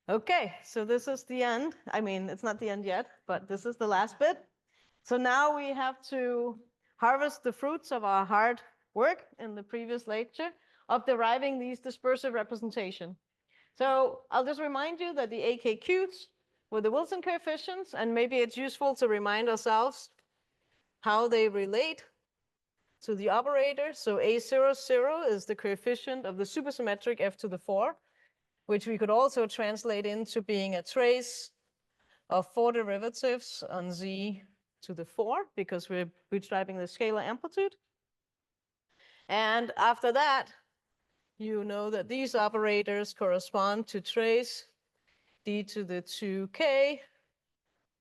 Okay, so this is the end. I mean, it's not the end yet, but this is the last bit. So now we have to harvest the fruits of our hard work in the previous lecture of deriving these dispersive representation. So I'll just remind you that the AKQs were the Wilson coefficients, and maybe it's useful to remind ourselves how they relate to the operator. So A00 is the coefficient of the supersymmetric f to the 4, which we could also translate into being a trace of 4 derivatives on z to the 4, because we're bootstrapping the scalar amplitude. And after that, you know that these operators correspond to trace d to the 2k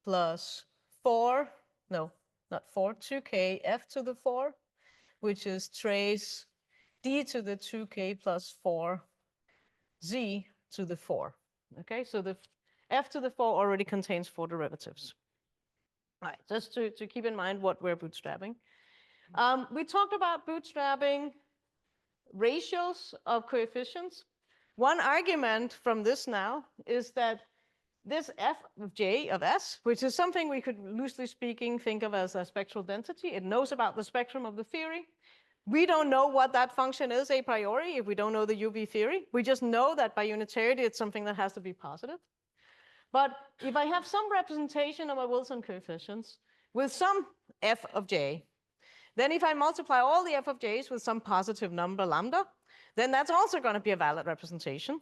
plus 4, no, not 4, 2k f to the 4, which is trace d to the 2k plus 4 z to the 4. Okay, so the f to the 4 already contains 4 derivatives. All right, just to keep in mind what we're bootstrapping. We talked about bootstrapping ratios of coefficients. One argument from this now is that this f of j of s, which is something we could loosely speaking think of as a spectral density, it knows about the spectrum of the theory. We don't know what that function is a priori if we don't know the UV theory. We just know that by unitarity it's something that has to be positive. But if I have some representation of my Wilson coefficients with some f of j, then if I multiply all the f of j's with some positive number lambda, then that's also going to be a valid representation.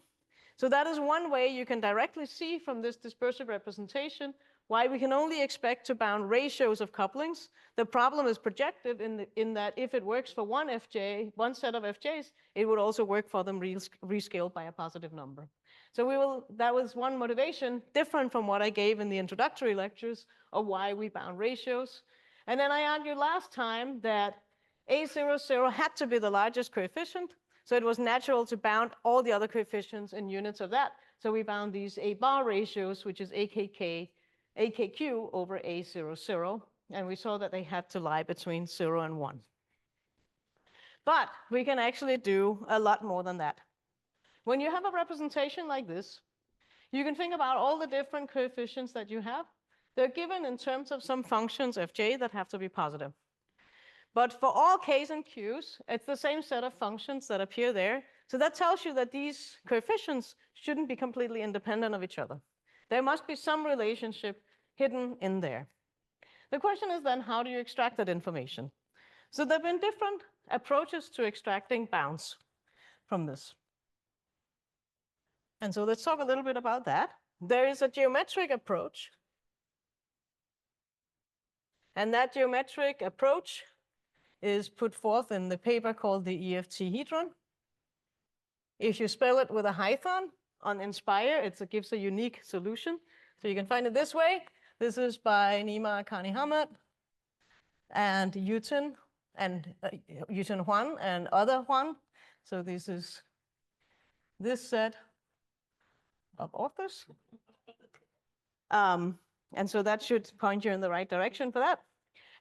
So that is one way you can directly see from this dispersive representation why we can only expect to bound ratios of couplings. The problem is projected in that if it works for one fj, one set of fj's, it would also work for them rescaled by a positive number. So that was one motivation different from what I gave in the introductory lectures of why we bound ratios. And then I argued last time that A00 had to be the largest coefficient, so it was natural to bound all the other coefficients in units of that. So we bound these A bar ratios, which is AKQ over A00, and we saw that they had to lie between 0 and 1. But we can actually do a lot more than that. When you have a representation like this, you can think about all the different coefficients that you have. They're given in terms of some functions fj that have to be positive. But for all k's and q's, it's the same set of functions that appear there. So that tells you that these coefficients shouldn't be completely independent of each other. There must be some relationship hidden in there. The question is then, how do you extract that information? So there have been different approaches to extracting bounds from this. And so let's talk a little bit about that. There is a geometric approach. And that geometric approach is put forth in the paper called the EFT-hedron. If you spell it with a hyphen on Inspire, it gives a unique solution. So you can find it this way. This is by Nima Kani-Hamed and Yutin Huan and other Huan. So this is this set of authors. And so that should point you in the right direction for that.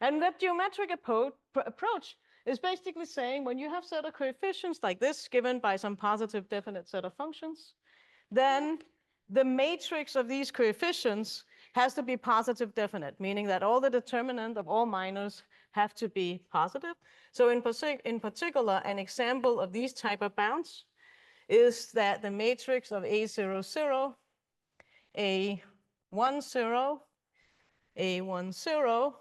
And that geometric approach is basically saying when you have set of coefficients like this given by some positive definite set of functions, then the matrix of these coefficients has to be positive definite, meaning that all the determinant of all minors have to be positive. So in particular, an example of these type of bounds is that the matrix of A00, A10, A10,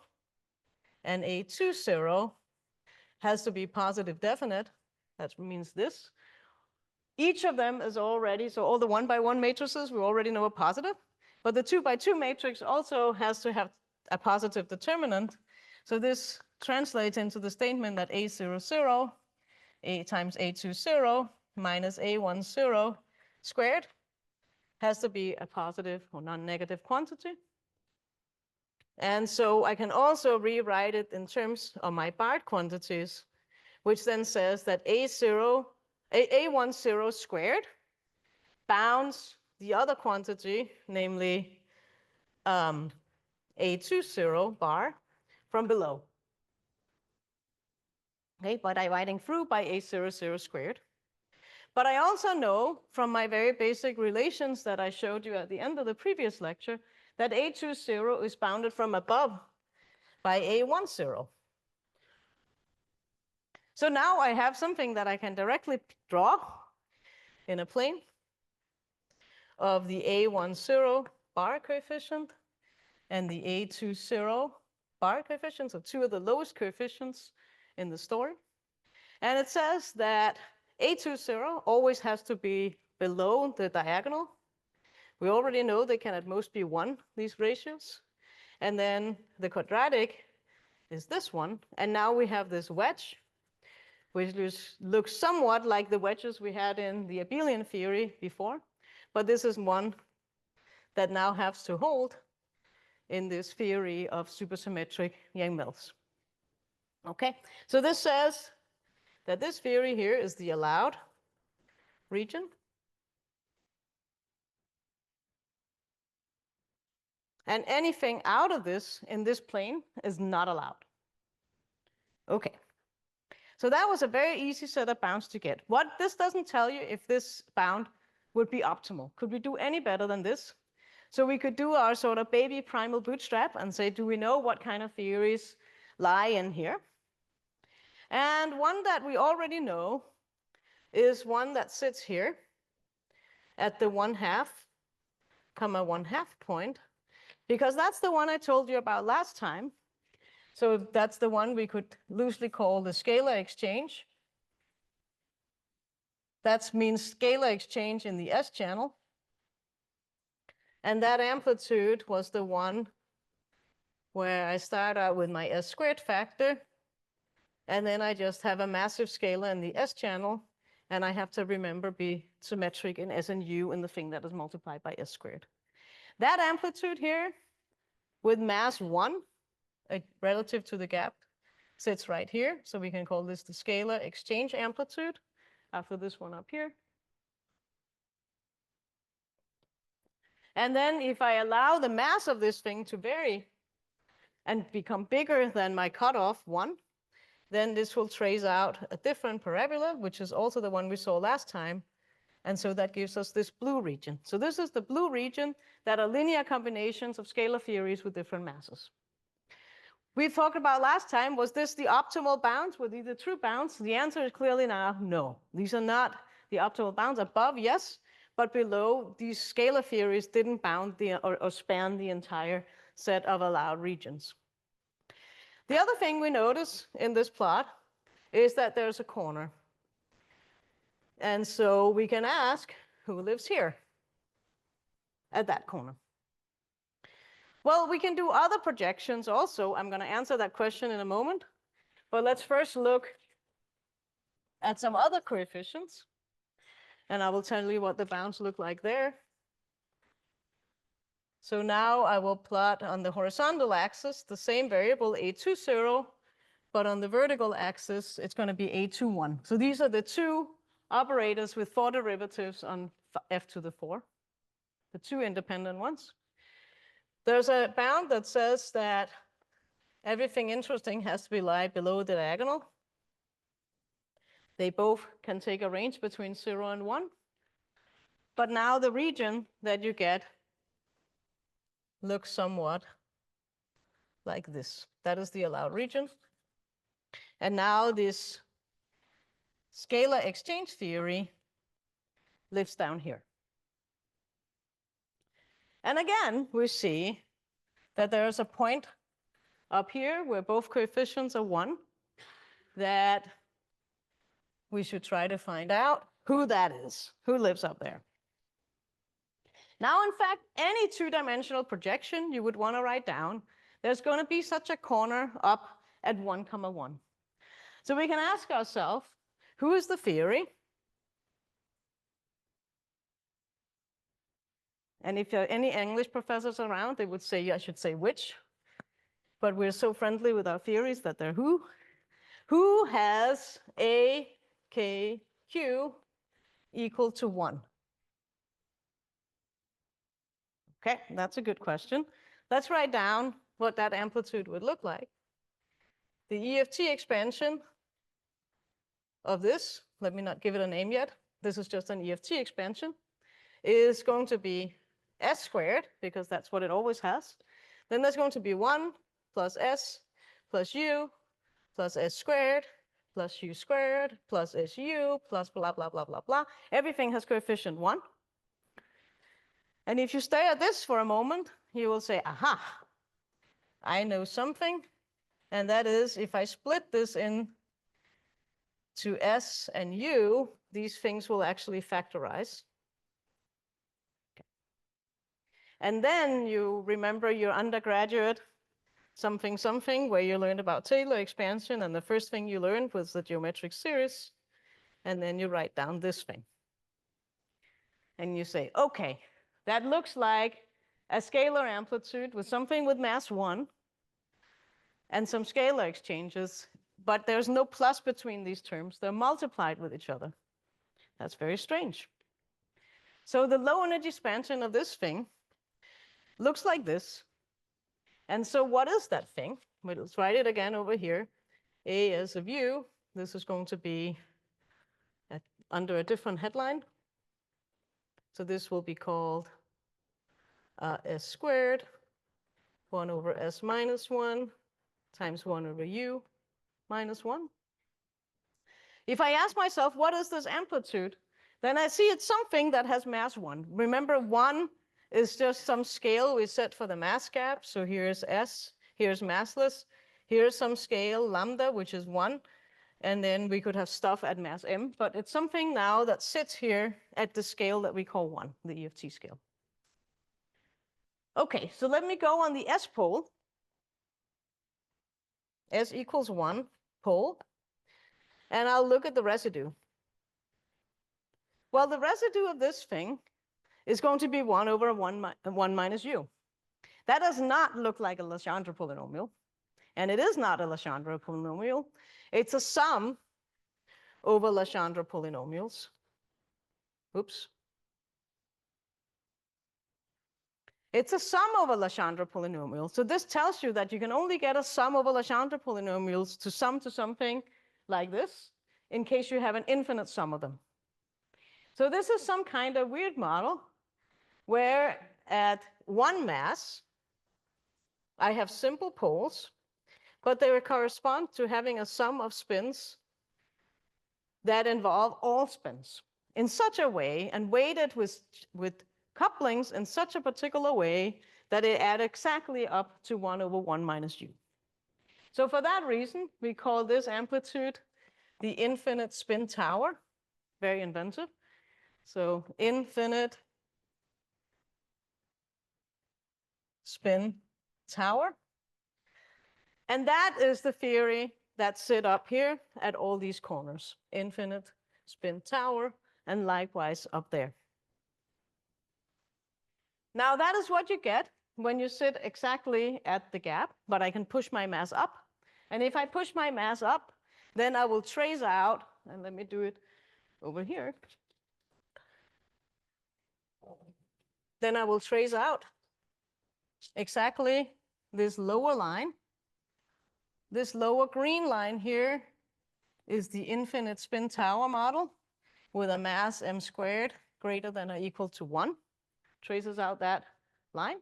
and A20 has to be positive definite. That means this. Each of them is already, so all the 1-by-1 matrices we already know are positive, but the 2-by-2 matrix also has to have a positive determinant. So this translates into the statement that A00 A times A20 minus A10 squared has to be a positive or non-negative quantity. And so I can also rewrite it in terms of my Bart quantities, which then says that A10 squared bounds the other quantity, namely A20 bar, from below. Okay, by dividing through by A00 squared. But I also know from my very basic relations that I showed you at the end of the previous lecture that A20 is bounded from above by A10. So now I have something that I can directly draw in a plane of the A10 bar coefficient and the A20 bar coefficient, so two of the lowest coefficients in the story. And it says that A20 always has to be below the diagonal. We already know they can at most be 1, these ratios. And then the quadratic is this one. And now we have this wedge, which looks somewhat like the wedges we had in the abelian theory before. But this is one that now has to hold in this theory of supersymmetric Yang-Mills. Okay, so this says that this theory here is the allowed region. And anything out of this in this plane is not allowed. Okay, so that was a very easy set of bounds to get. What this doesn't tell you if this bound would be optimal. Could we do any better than this? So we could do our sort of baby primal bootstrap and say, do we know what kind of theories lie in here? And one that we already know is one that sits here at the 1/2, 1/2 point, because that's the one I told you about last time. So that's the one we could loosely call the scalar exchange. That means scalar exchange in the S channel. And that amplitude was the one where I start out with my S squared factor, and then I just have a massive scalar in the S channel, and I have to remember be symmetric in S and U in the thing that is multiplied by S squared. That amplitude here with mass 1 relative to the gap sits right here. So we can call this the scalar exchange amplitude after this one up here. And then if I allow the mass of this thing to vary and become bigger than my cutoff 1, then this will trace out a different parabola, which is also the one we saw last time. And so that gives us this blue region. So this is the blue region that are linear combinations of scalar theories with different masses. We talked about last time, was this the optimal bounds? Were these the true bounds? The answer is clearly now no. These are not the optimal bounds. Above, yes, but below, these scalar theories didn't bound or span the entire set of allowed regions. The other thing we notice in this plot is that there's a corner. And so we can ask, who lives here at that corner? Well, we can do other projections also. I'm going to answer that question in a moment. But let's first look at some other coefficients. And I will tell you what the bounds look like there. So now I will plot on the horizontal axis the same variable A20, but on the vertical axis, it's going to be A21. So these are the two operators with 4 derivatives on f to the 4, the two independent ones. There's a bound that says that everything interesting has to be lie below the diagonal. They both can take a range between 0 and 1. But now the region that you get looks somewhat like this. That is the allowed region. And now this scalar exchange theory lives down here. And again, we see that there's a point up here where both coefficients are 1 that we should try to find out who that is, who lives up there. Now, in fact, any two-dimensional projection you would want to write down, there's going to be such a corner up at 1, 1. So we can ask ourselves, who is the theory? And if there are any English professors around, they would say, I should say which. But we're so friendly with our theories that they're who. Who has A, K, Q equal to 1? Okay, that's a good question. Let's write down what that amplitude would look like. The EFT expansion of this, let me not give it a name yet, this is just an EFT expansion, is going to be s squared, because that's what it always has. Then there's going to be 1 plus s plus u plus s squared plus u squared plus su plus blah, blah, blah, blah, blah. Everything has coefficient 1. And if you stare at this for a moment, you will say, aha, I know something. And that is, if I split this in to s and u, these things will actually factorize. Okay. And then you remember your undergraduate something something where you learned about Taylor expansion, and the first thing you learned was the geometric series, and then you write down this thing. And you say, okay, that looks like a scalar amplitude with something with mass 1 and some scalar exchanges, but there's no plus between these terms. They're multiplied with each other. That's very strange. So the low energy expansion of this thing looks like this. And so what is that thing? Well, let's write it again over here. A as of u. This is going to be under a different headline. So this will be called s squared, 1 over s minus 1 times 1 over u minus 1. If I ask myself, what is this amplitude? Then I see it's something that has mass 1. Remember, 1 is just some scale we set for the mass gap. So here's s, here's massless. Here's some scale, lambda, which is 1. And then we could have stuff at mass m. But it's something now that sits here at the scale that we call 1, the EFT scale. OK, so let me go on the s pole. S equals 1 pole. And I'll look at the residue. Well, the residue of this thing is going to be 1 over 1 minus u. That does not look like a Legendre polynomial. And it is not a Legendre polynomial. It's a sum over Legendre polynomials. Oops. It's a sum over Legendre polynomials. So this tells you that you can only get a sum over Legendre polynomials to sum to something like this in case you have an infinite sum of them. So this is some kind of weird model where at 1 mass, I have simple poles, but they correspond to having a sum of spins that involve all spins in such a way and weighted with couplings in such a particular way that it adds exactly up to 1 over 1 minus u. So for that reason, we call this amplitude the infinite spin tower. Very inventive. So infinite spin tower. And that is the theory that sit up here at all these corners. Infinite spin tower, and likewise up there. Now that is what you get when you sit exactly at the gap, but I can push my mass up. And if I push my mass up, then I will trace out, and let me do it over here. Then I will trace out exactly this lower line. This lower green line here is the infinite spin tower model with a mass m squared greater than or equal to 1. Traces out that line.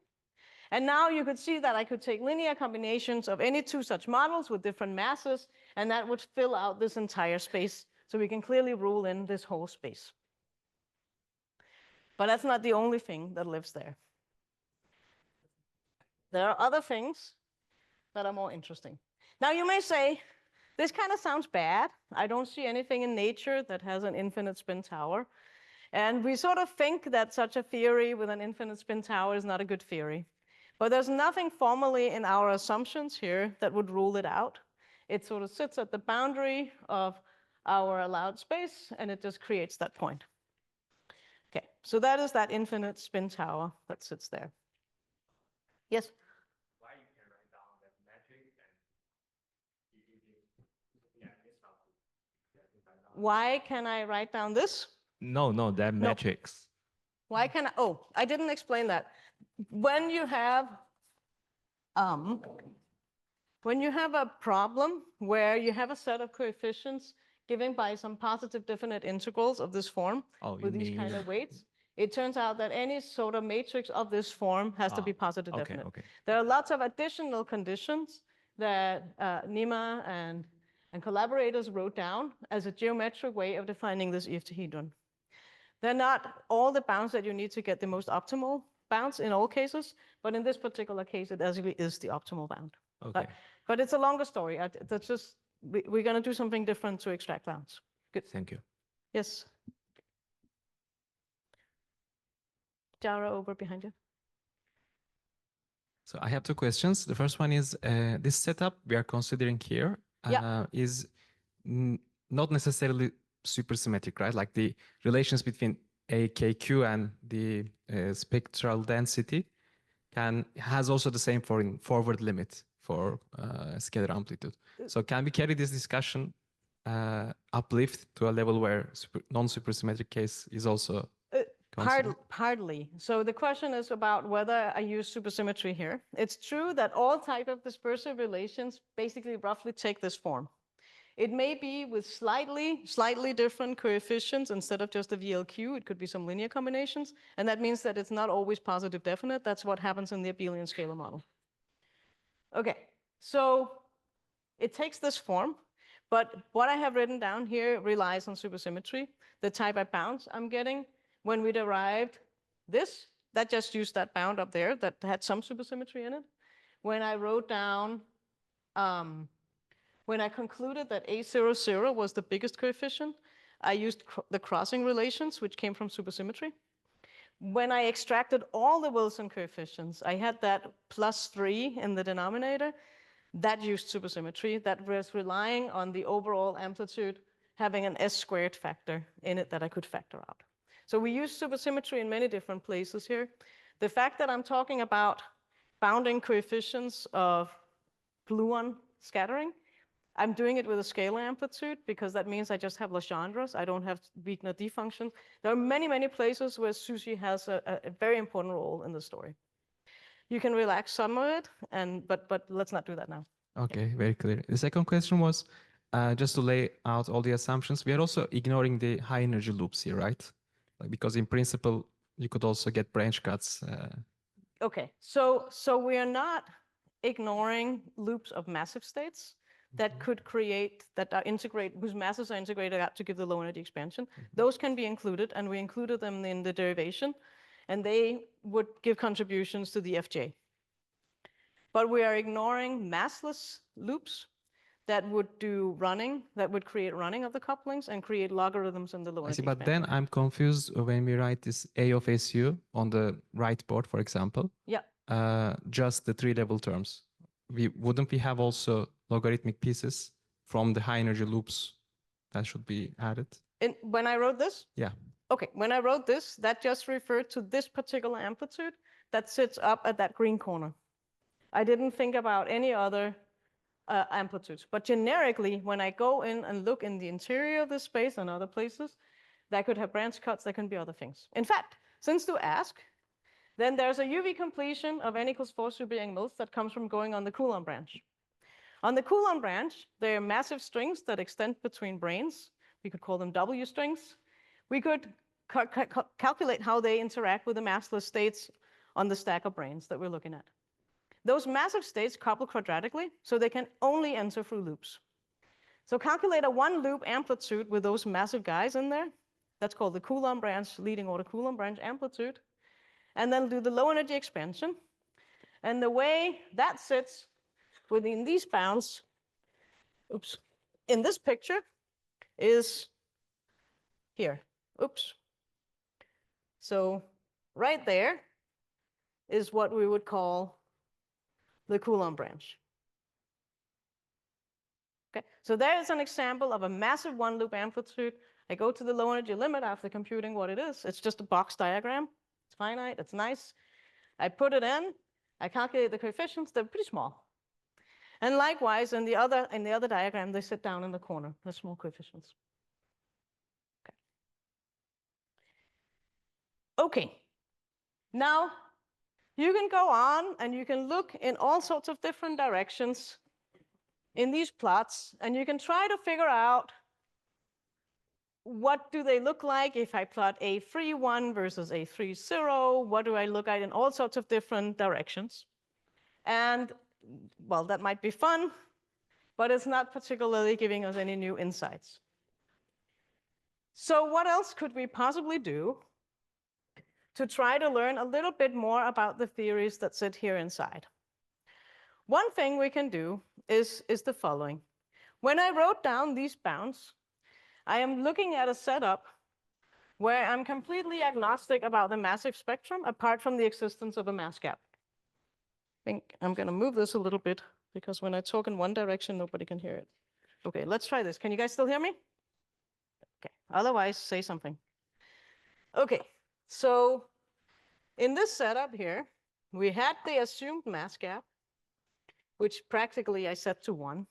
And now you could see that I could take linear combinations of any two such models with different masses, and that would fill out this entire space. So we can clearly rule in this whole space. But that's not the only thing that lives there. There are other things that are more interesting. Now you may say, this kind of sounds bad. I don't see anything in nature that has an infinite spin tower. And we sort of think that such a theory with an infinite spin tower is not a good theory. But there's nothing formally in our assumptions here that would rule it out. It sort of sits at the boundary of our allowed space, and it just creates that point. Okay, so that is that infinite spin tower that sits there. Yes? Why you can write down that metric and yeah, it's not good. Why can I write down this? No, that matrix. Why can I? Oh, I didn't explain that. When you have a problem where you have a set of coefficients given by some positive definite integrals of this form Oh, you with these kind mean, of weights, it turns out that any sort of matrix of this form has to be positive okay, definite. okay. There are lots of additional conditions that Nima and collaborators wrote down as a geometric way of defining this ethahedron. They're not all the bounds that you need to get the most optimal bounds in all cases, but in this particular case, it actually is the optimal bound. Okay. But it's a longer story. That's just, we're going to do something different to extract bounds. Good. Thank you. Yes. Jara, over behind you. So I have two questions. The first one is this setup we are considering here is not necessarily supersymmetric, right? Like the relations between AKQ and the spectral density has also the same forward limit for scalar amplitude. So can we carry this discussion uplift to a level where non-supersymmetric case is also Hardly. So the question is about whether I use supersymmetry here. It's true that all type of dispersive relations basically roughly take this form. It may be with slightly different coefficients instead of just a VLQ. It could be some linear combinations. And that means that it's not always positive definite. That's what happens in the abelian scalar model. Okay, so it takes this form. But what I have written down here relies on supersymmetry. The type of bounds I'm getting when we derived this, that just used that bound up there that had some supersymmetry in it. When I wrote down, when I concluded that A00 was the biggest coefficient, I used the crossing relations, which came from supersymmetry. When I extracted all the Wilson coefficients, I had that +3 in the denominator. That used supersymmetry. That was relying on the overall amplitude having an S² factor in it that I could factor out. So we use supersymmetry in many different places here. The fact that I'm talking about bounding coefficients of gluon scattering, I'm doing it with a scalar amplitude because that means I just have Legendres. I don't have Wigner-D functions. There are many places where SUSY has a very important role in the story. You can relax some of it, but let's not do that now. Okay, very clear. The second question was just to lay out all the assumptions. We are also ignoring the high energy loops here, right? Like, because in principle, you could also get branch cuts. Okay, so we are not ignoring loops of massive states that could create, that are integrate, whose masses are integrated out to give the low energy expansion. Those can be included, and we included them in the derivation, and they would give contributions to the FJ. But we are ignoring massless loops that would do running, that would create running of the couplings and create logarithms in the low energy But then I'm confused when we write this A of SU on the right board, for example. Yeah. Just the 3-level terms. Wouldn't we have also logarithmic pieces from the high energy loops that should be added? When I wrote this? Yeah. Okay, when I wrote this, that just referred to this particular amplitude that sits up at that green corner. I didn't think about any other amplitudes. But generically, when I go in and look in the interior of this space and other places, that could have branch cuts, that can be other things. In fact, since you ask, then there's a UV completion of n equals 4 super-Young modes that comes from going on the Coulomb branch. On the Coulomb branch, there are massive strings that extend between branes. We could call them W strings. We could calculate how they interact with the massless states on the stack of branes that we're looking at. Those massive states couple quadratically, so they can only enter through loops. So calculate a one-loop amplitude with those massive guys in there. That's called the Coulomb branch, leading order Coulomb branch amplitude. And then do the low energy expansion. And the way that sits within these bounds, in this picture, is here. So right there is what we would call the Coulomb branch. Okay, so there is an example of a massive one-loop amplitude. I go to the low energy limit after computing what it is. It's just a box diagram. It's finite, it's nice. I put it in, I calculate the coefficients, they're pretty small. And likewise, in the other diagram, they sit down in the corner, the small coefficients. Okay, now you can go on and you can look in all sorts of different directions in these plots, and you can try to figure out what do they look like if I plot a free 1 versus a free 0? What do I look at in all sorts of different directions? And, well, that might be fun, but it's not particularly giving us any new insights. So what else could we possibly do to try to learn a little bit more about the theories that sit here inside? One thing we can do is the following. When I wrote down these bounds, I am looking at a setup where I'm completely agnostic about the massive spectrum apart from the existence of a mass gap. I think I'm going to move this a little bit because when I talk in one direction, nobody can hear it. Okay, let's try this. Can you guys still hear me? Okay, otherwise say something. Okay, so in this setup here, we had the assumed mass gap, which practically I set to 1.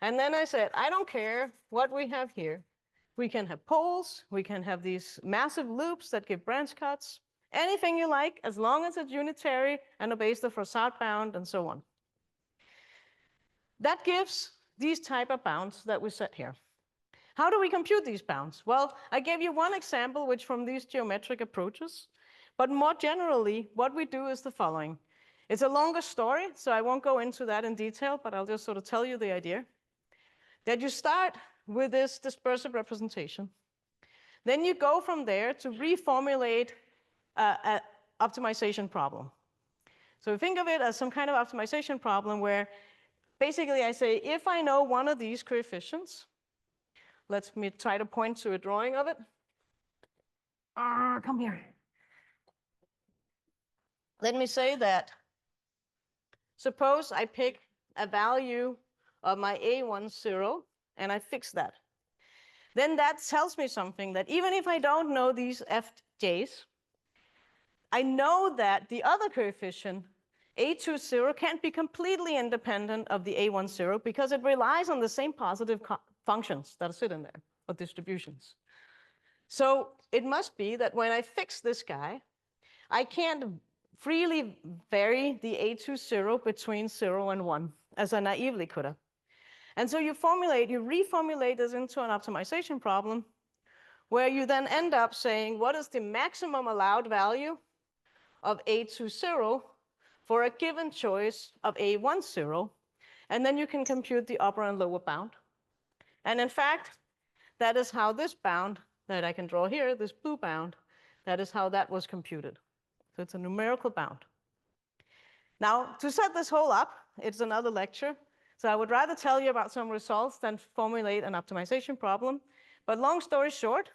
And then I said, I don't care what we have here. We can have poles, we can have these massive loops that give branch cuts, anything you like, as long as it's unitary and obeys the Froissart bound and so on. That gives these type of bounds that we set here. How do we compute these bounds? Well, I gave you one example, which from these geometric approaches, but more generally, what we do is the following. It's a longer story, so I won't go into that in detail, but I'll just sort of tell you the idea. That you start with this dispersive representation. Then you go from there to reformulate an optimization problem. So think of it as some kind of optimization problem where basically I say, if I know one of these coefficients, let me try to point to a drawing of it. Come here. Let me say that, suppose I pick a value of my A10, and I fix that. Then that tells me something, that even if I don't know these fj's, I know that the other coefficient, A20, can't be completely independent of the A10 because it relies on the same positive functions that sit in there, or distributions. So it must be that when I fix this guy, I can't freely vary the A20 between 0 and 1, as I naively could have. And so you reformulate this into an optimization problem where you then end up saying, what is the maximum allowed value of A20 for a given choice of A10? And then you can compute the upper and lower bound. And in fact, that is how this bound that I can draw here, this blue bound, that is how that was computed. So it's a numerical bound. Now, to set this whole up, it's another lecture. So I would rather tell you about some results than formulate an optimization problem. But long story short,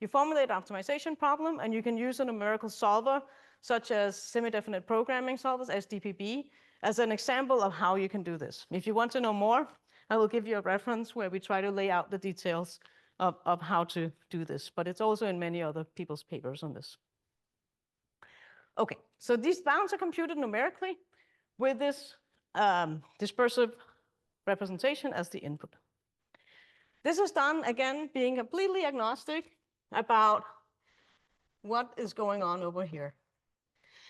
you formulate an optimization problem, and you can use a numerical solver, such as semi-definite programming solvers, SDPB, as an example of how you can do this. If you want to know more, I will give you a reference where we try to lay out the details of how to do this. But it's also in many other people's papers on this. OK, so these bounds are computed numerically with this dispersive representation as the input. This is done, again, being completely agnostic about what is going on over here.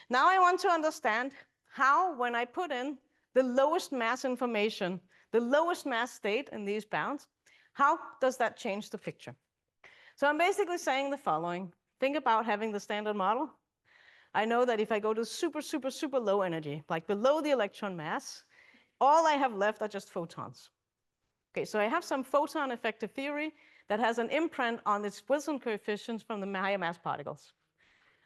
Now I want to understand how, when I put in the lowest mass information, the lowest mass state in these bounds, how does that change the picture? So I'm basically saying the following. Think about having the standard model. I know that if I go to super, super, super low energy, like below the electron mass, all I have left are just photons. Okay, so I have some photon effective theory that has an imprint on its Wilson coefficients from the higher mass particles.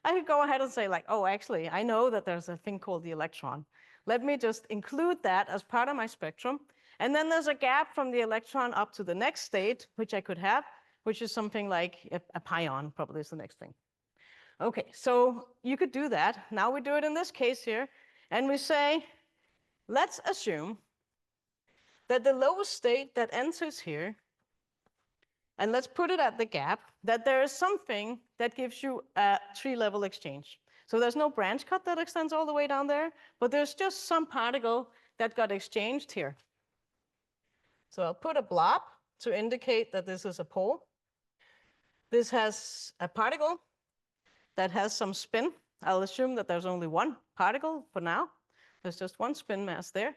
I could go ahead and say, like, oh, actually, I know that there's a thing called the electron. Let me just include that as part of my spectrum. And then there's a gap from the electron up to the next state, which I could have, which is something like a pion, probably is the next thing. Okay, so you could do that. Now we do it in this case here. And we say, let's assume that the lowest state that enters here, and let's put it at the gap, that there is something that gives you a tree-level exchange. So there's no branch cut that extends all the way down there, but there's just some particle that got exchanged here. So I'll put a blob to indicate that this is a pole. This has a particle that has some spin. I'll assume that there's only one particle for now. There's just one spin mass there.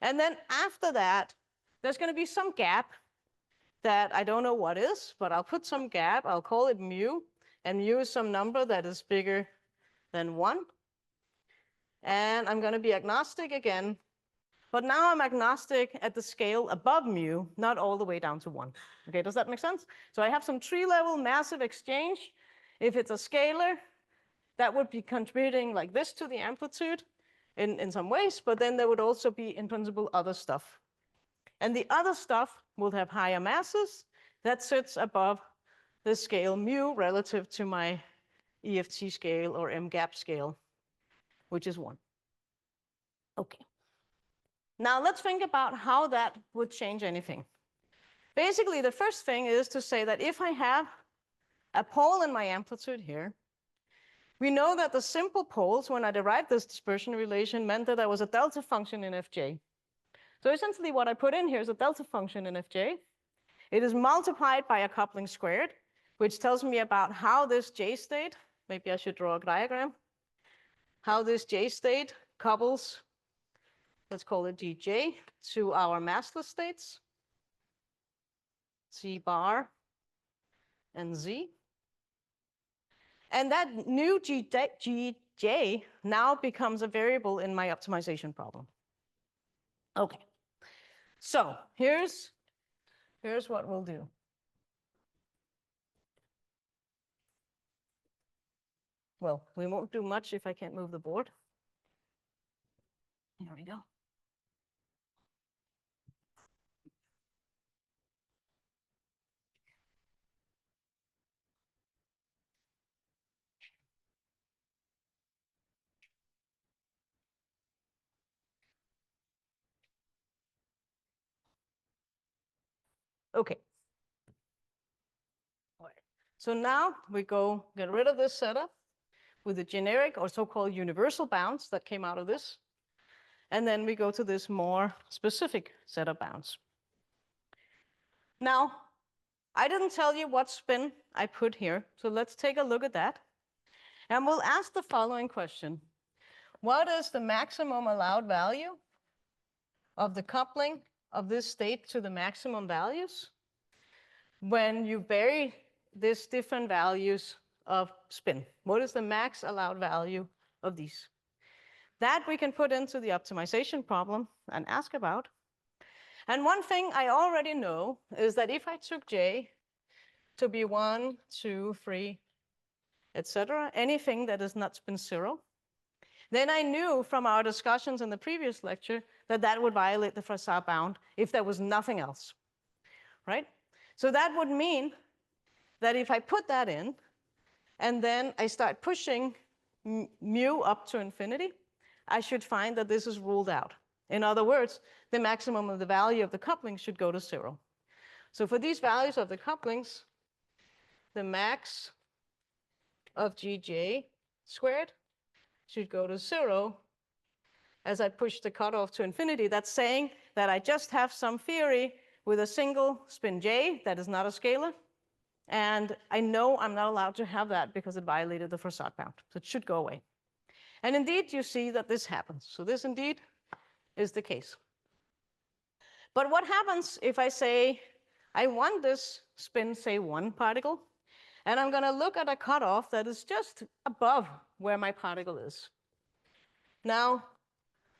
And then after that, there's going to be some gap that I don't know what is, but I'll put some gap, I'll call it mu, and mu is some number that is bigger than 1. And I'm going to be agnostic again, but now I'm agnostic at the scale above mu, not all the way down to 1. Okay, does that make sense? So I have some tree-level massive exchange. If it's a scalar, that would be contributing like this to the amplitude in some ways, but then there would also be, in principle, other stuff. And the other stuff will have higher masses that sits above the scale mu relative to my EFT scale or M-gap scale, which is 1. Okay. Now let's think about how that would change anything. Basically, the first thing is to say that if I have a pole in my amplitude here, we know that the simple poles, when I derived this dispersion relation, meant that there was a delta function in Fj. So essentially what I put in here is a delta function in Fj. It is multiplied by a coupling squared, which tells me about how this J state, maybe I should draw a diagram, how this J state couples, let's call it Gj, to our massless states, C bar and Z. And that new Gj now becomes a variable in my optimization problem. Okay, so here's what we'll do. Well, we won't do much if I can't move the board. Here we go. Okay. All right. So now we go get rid of this setup with the generic or so-called universal bounds that came out of this. And then we go to this more specific set of bounds. Now, I didn't tell you what spin I put here, so let's take a look at that. And we'll ask the following question. What is the maximum allowed value of the coupling of this state to the maximum values when you vary these different values of spin? What is the max allowed value of these? That we can put into the optimization problem and ask about. And one thing I already know is that if I took J to be 1, 2, 3, etc., anything that is not spin 0, then I knew from our discussions in the previous lecture that that would violate the Froissart bound if there was nothing else, right? So that would mean that if I put that in, and then I start pushing mu up to infinity, I should find that this is ruled out. In other words, the maximum of the value of the coupling should go to 0. So for these values of the couplings, the max of Gj squared should go to 0 as I push the cutoff to infinity. That's saying that I just have some theory with a single spin J that is not a scalar. And I know I'm not allowed to have that because it violated the Froissart bound. So it should go away. And indeed, you see that this happens. So this indeed is the case. But what happens if I say, I want this spin, say 1 particle, and I'm going to look at a cutoff that is just above where my particle is. Now,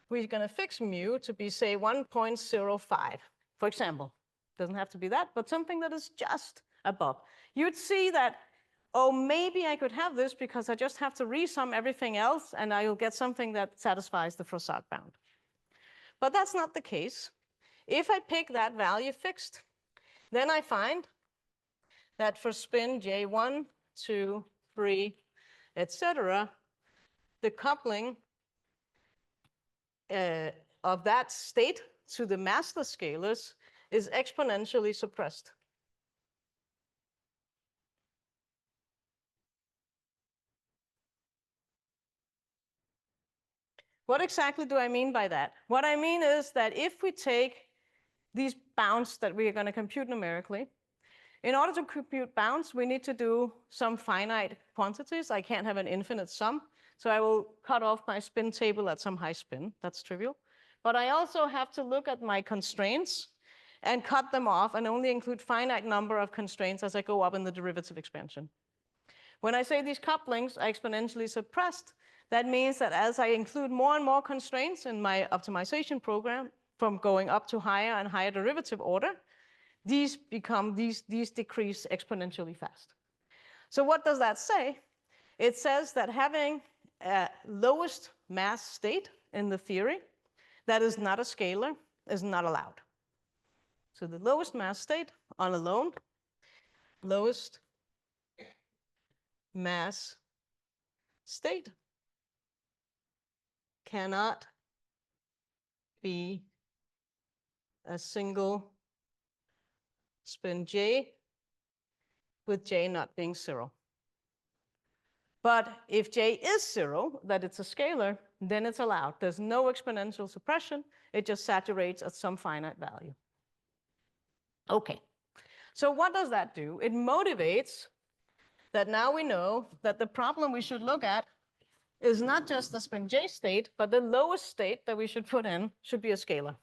we're going to fix mu to be, say, 1.05, for example. Doesn't have to be that, but something that is just above. You'd see that, oh, maybe I could have this because I just have to resum everything else, and I'll get something that satisfies the Froissart bound. But that's not the case. If I pick that value fixed, then I find that for spin J1, 2, 3, etc., the coupling of that state to the massless scalars is exponentially suppressed. What exactly do I mean by that? What I mean is that if we take these bounds that we are going to compute numerically, in order to compute bounds, we need to do some finite quantities. I can't have an infinite sum. So I will cut off my spin table at some high spin. That's trivial. But I also have to look at my constraints. and cut them off and only include finite number of constraints as I go up in the derivative expansion. When I say these couplings are exponentially suppressed, that means that as I include more and more constraints in my optimization program, from going up to higher and higher derivative order, these decrease exponentially fast. So what does that say? It says that having a lowest mass state in the theory that is not a scalar is not allowed. So the lowest mass state on a lone, lowest mass state cannot be a single spin j with j not being 0. But if j is 0, that it's a scalar, then it's allowed. There's no exponential suppression. It just saturates at some finite value. Okay, so what does that do? It motivates that now we know that the problem we should look at is not just the spin j state, but the lowest state that we should put in should be a scalar.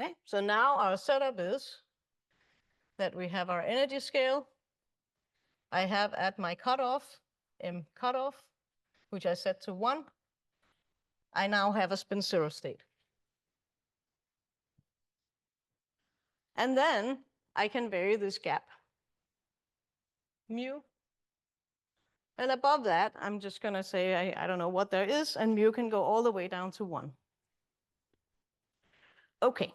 Okay, so now our setup is that we have our energy scale. I have at my cutoff, M cutoff, which I set to 1. I now have a spin 0 state. And then I can vary this gap, mu. And above that, I'm just going to say, I don't know what there is, and mu can go all the way down to 1. Okay.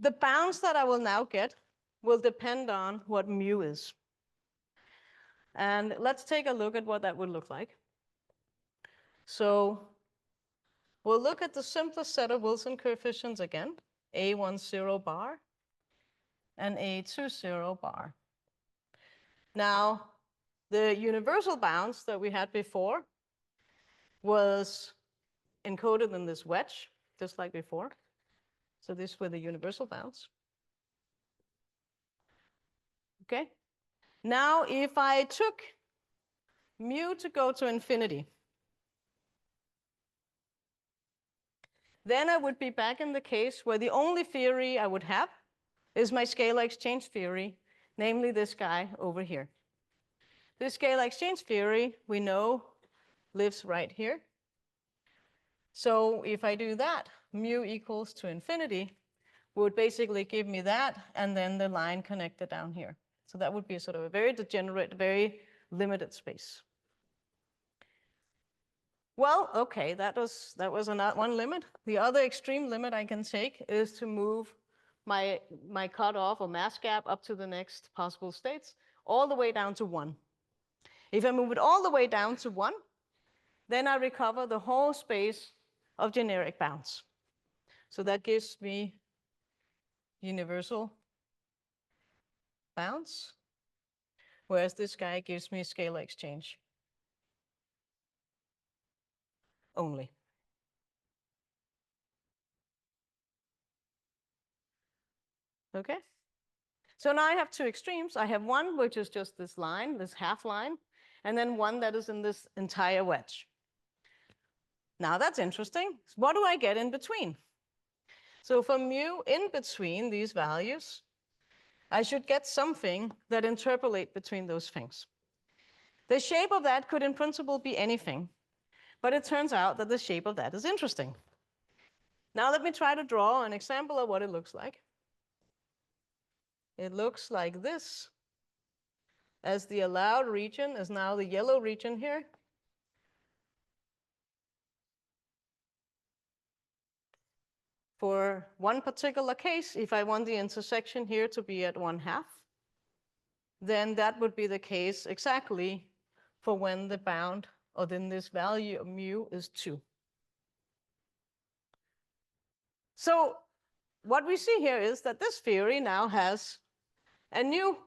The bounds that I will now get will depend on what mu is. And let's take a look at what that would look like. So we'll look at the simplest set of Wilson coefficients again, A10 bar and A20 bar. Now, the universal bounds that we had before was encoded in this wedge, just like before. So these were the universal bounds. Okay. Now, if I took mu to go to infinity, then I would be back in the case where the only theory I would have is my scalar exchange theory, namely this guy over here. This scalar exchange theory, we know, lives right here. So if I do that, mu equals to infinity would basically give me that, and then the line connected down here. So that would be sort of a very degenerate, very limited space. Well, okay, that was one limit. The other extreme limit I can take is to move my cutoff or mass gap up to the next possible states, all the way down to 1. If I move it all the way down to 1, then I recover the whole space of generic bounds. So that gives me universal bounds, whereas this guy gives me scalar exchange only. Okay. So now I have two extremes. I have one which is just this line, this half line, and then one that is in this entire wedge. Now that's interesting. What do I get in between? So for mu in between these values, I should get something that interpolate between those things. The shape of that could in principle be anything, but it turns out that the shape of that is interesting. Now let me try to draw an example of what it looks like. It looks like this, as the allowed region is now the yellow region here. For one particular case, if I want the intersection here to be at 1/2, then that would be the case exactly for when the bound, or then this value of mu is 2. So what we see here is that this theory now has a new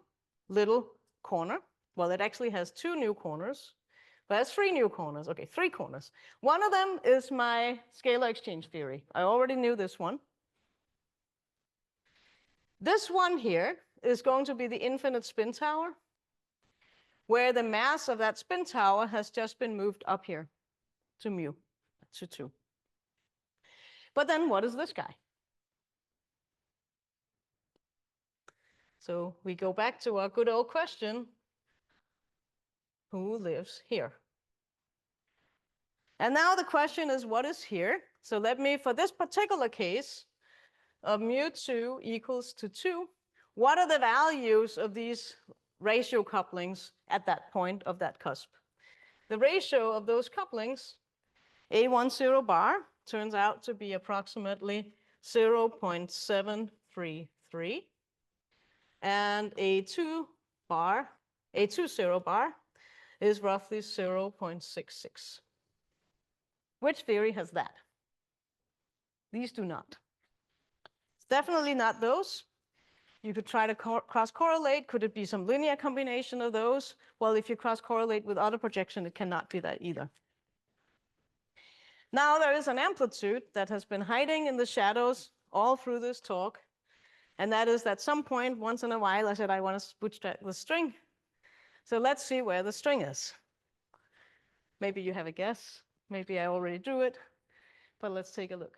little corner. Well, it actually has 2 new corners, but it has 3 new corners. Okay, 3 corners. One of them is my scalar exchange theory. I already knew this one. This one here is going to be the infinite spin tower, where the mass of that spin tower has just been moved up here to mu, to 2. But then what is this guy? So we go back to our good old question, who lives here? And now the question is, what is here? So let me, for this particular case of mu2 equals to 2, what are the values of these ratio couplings at that point of that cusp? The ratio of those couplings, A10 bar, turns out to be approximately 0.733, and A20 bar is roughly 0.66. Which theory has that? These do not. It's definitely not those. You could try to cross-correlate. Could it be some linear combination of those? Well, if you cross-correlate with other projection, it cannot be that either. Now there is an amplitude that has been hiding in the shadows all through this talk, and that is at some point, once in a while, I said I want to bootstrap the string. So let's see where the string is. Maybe you have a guess. Maybe I already drew it, but let's take a look.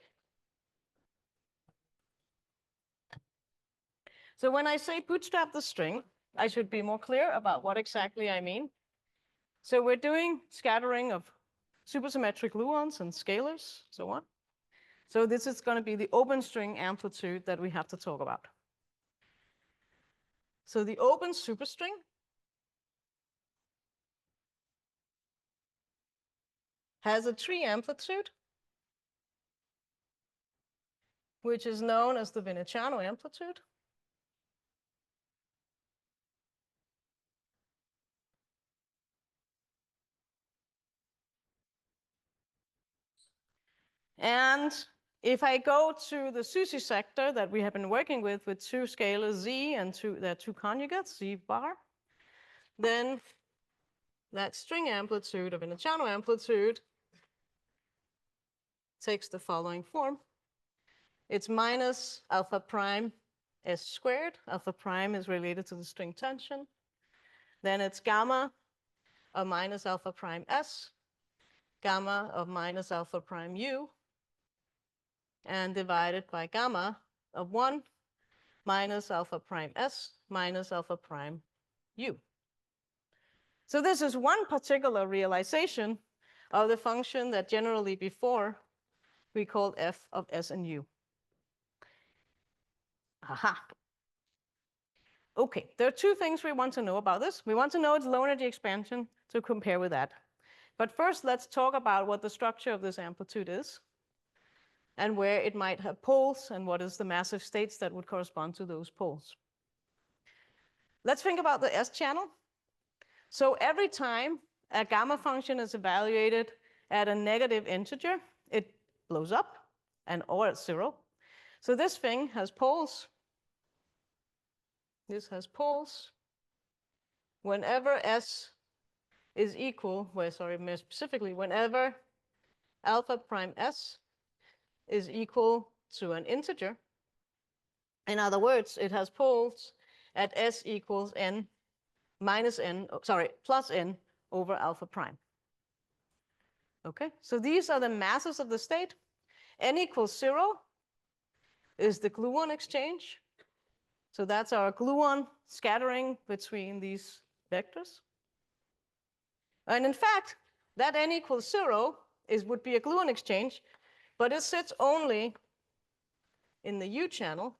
So when I say bootstrap the string, I should be more clear about what exactly I mean. So we're doing scattering of supersymmetric gluons and scalars, so on. So this is going to be the open string amplitude that we have to talk about. So the open superstring has a tree amplitude, which is known as the Veneciano amplitude. And if I go to the SUSY sector that we have been working with two scalars z and there are two conjugates, z bar, then that string amplitude of Veneciano amplitude takes the following form. It's minus alpha prime s squared. Alpha prime is related to the string tension. Then it's gamma of minus alpha prime s, gamma of minus alpha prime u, and divided by gamma of 1 minus alpha prime s minus alpha prime u. So this is one particular realization of the function that generally before we called f of s and u. Aha. Okay, there are two things we want to know about this. We want to know its low energy expansion to compare with that. But first, let's talk about what the structure of this amplitude is and where it might have poles and what is the massive states that would correspond to those poles. Let's think about the S channel. So every time a gamma function is evaluated at a negative integer, it blows up or at 0. So this thing has poles. This has poles. Whenever S is equal, more specifically, whenever alpha prime S is equal to an integer. In other words, it has poles at S equals n minus n, plus n over alpha prime. Okay, so these are the masses of the state. N equals 0 is the gluon exchange. So that's our gluon scattering between these vectors. And in fact, that n equals 0 would be a gluon exchange, but it sits only in the U channel,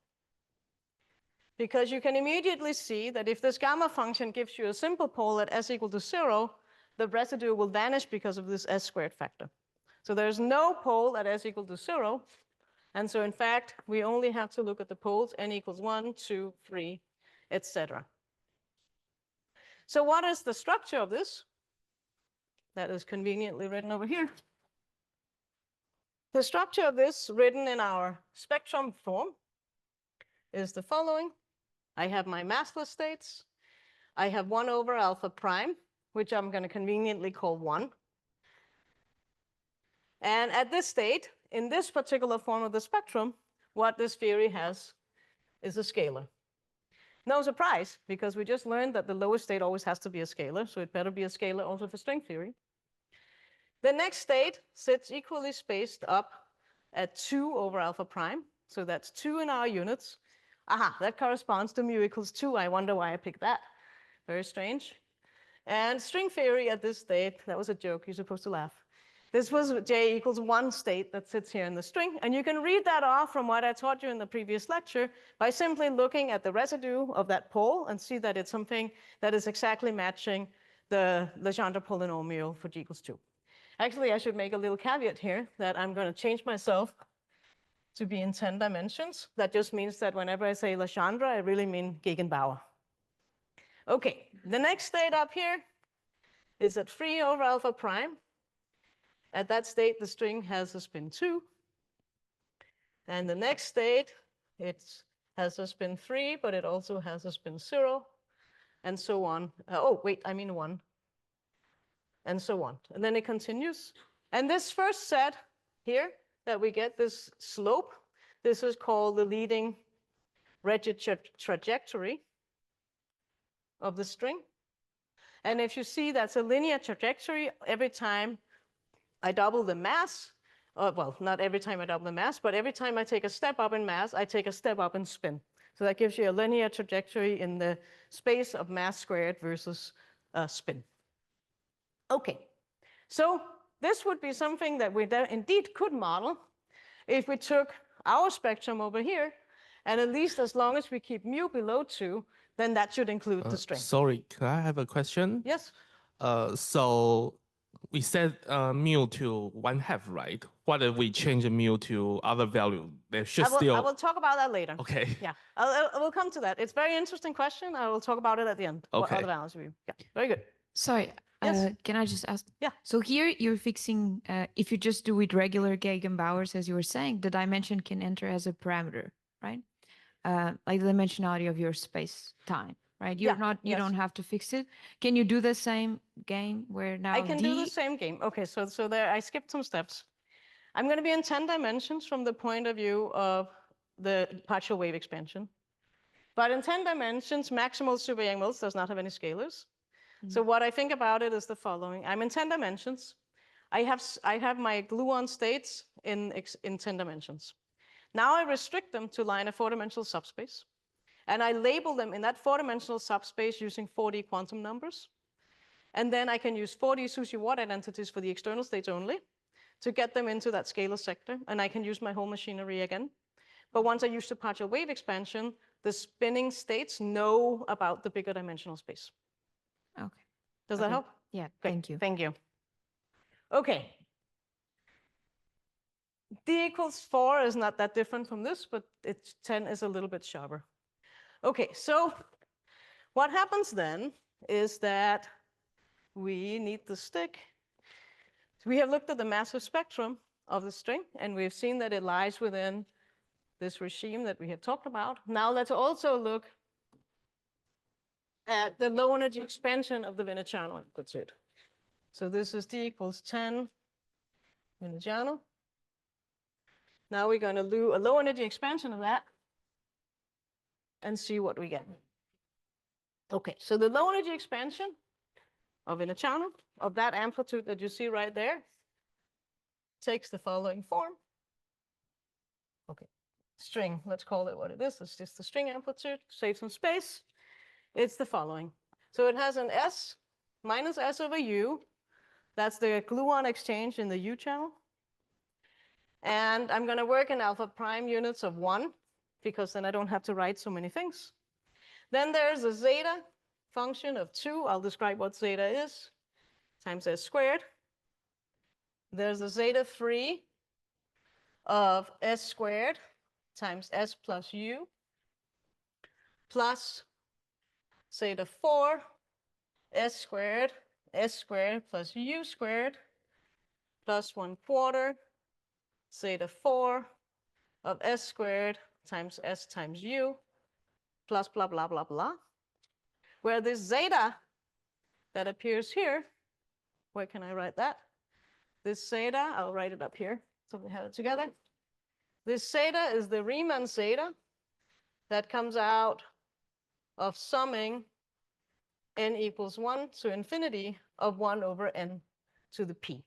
because you can immediately see that if this gamma function gives you a simple pole at s equal to 0, the residue will vanish because of this s squared factor. So there's no pole at s equal to 0. And so in fact, we only have to look at the poles n equals 1, 2, 3, etc. So what is the structure of this? That is conveniently written over here. The structure of this, written in our spectrum form, is the following. I have my massless states. I have 1 over alpha prime, which I'm going to conveniently call 1. And at this state, in this particular form of the spectrum, what this theory has is a scalar. No surprise, because we just learned that the lowest state always has to be a scalar, so it better be a scalar also for string theory. The next state sits equally spaced up at 2 over alpha prime, so that's 2 in our units. Aha, that corresponds to mu equals 2. I wonder why I picked that. Very strange. And string theory at this state, that was a joke, you're supposed to laugh. This was J equals 1 state that sits here in the string. And you can read that off from what I taught you in the previous lecture by simply looking at the residue of that pole and see that it's something that is exactly matching the Legendre polynomial for G equals 2. Actually, I should make a little caveat here that I'm going to change myself to be in 10 dimensions. That just means that whenever I say Legendre, I really mean Gegenbauer. Okay, the next state up here is at 3 over alpha prime. At that state, the string has a spin 2. And the next state, it has a spin 3, but it also has a spin 0, and so on. Oh, wait, I mean 1. And so on. And then it continues. And this first set here, that we get this slope, this is called the leading rigid trajectory of the string. And if you see, that's a linear trajectory every time I double the mass. Well, not every time I double the mass, but every time I take a step up in mass, I take a step up in spin. So that gives you a linear trajectory in the space of mass squared versus spin. Okay, so this would be something that we indeed could model if we took our spectrum over here, and at least as long as we keep mu below 2, then that should include the string. Sorry, can I have a question? Yes? So we set mu to 1/2, right? What if we change the mu to other value? There should I will talk about that later. Okay. Yeah, I will come to that. It's a very interesting question. I will talk about it at the end. What Okay. other values we? Yeah, very good. Sorry, Yes. can I just ask? Yeah. So here you're fixing, if you just do it regular Gegenbauers, as you were saying, the dimension can enter as a parameter, right? Like the dimensionality of your space time, right? You're Yeah, not, you yes. don't have to fix it. Can you do the same game where now I can do the D? same game. Okay, so there I skipped some steps. I'm going to be in 10 dimensions from the point of view of the partial wave expansion. But in 10 dimensions, maximal super Yang-Mills does not have any scalars. So what I think about it is the following. I'm in 10 dimensions. I have my gluon states in 10 dimensions. Now I restrict them to lie in a 4-dimensional subspace. And I label them in that 4-dimensional subspace using 4D quantum numbers. And then I can use 4D Sushi-Watt identities for the external states only to get them into that scalar sector. And I can use my whole machinery again. But once I use the partial wave expansion, the spinning states know about the bigger dimensional space. Okay. Does that Okay. help? Yeah, Great, thank you. Thank you. Okay. D equals 4 is not that different from this, but 10 is a little bit sharper. Okay, so what happens then is that we need the stick. We have looked at the massive spectrum of the string, and we've seen that it lies within this regime that we have talked about. Now let's also look at the low energy expansion of the Veneziano amplitude. So this is D equals 10 Veneziano. Now we're going to do a low energy expansion of that and see what we get. Okay, so the low energy expansion of Veneziano, of that amplitude that you see right there, takes the following form. Okay, string, let's call it what it is. It's just the string amplitude, save some space. It's the following. So it has an S minus S over U. That's the gluon exchange in the U channel. And I'm going to work in alpha prime units of 1, because then I don't have to write so many things. Then there's a zeta function of 2. I'll describe what zeta is, times S squared. There's a zeta 3 of S squared times S plus U, plus zeta 4 S squared plus U squared, plus 1/4 zeta 4 of S squared times S times U, plus blah, blah, blah, blah. Where this zeta that appears here, where can I write that? This zeta, I'll write it up here so we have it together. This zeta is the Riemann zeta that comes out of summing n equals 1 to infinity of 1 over n to the p.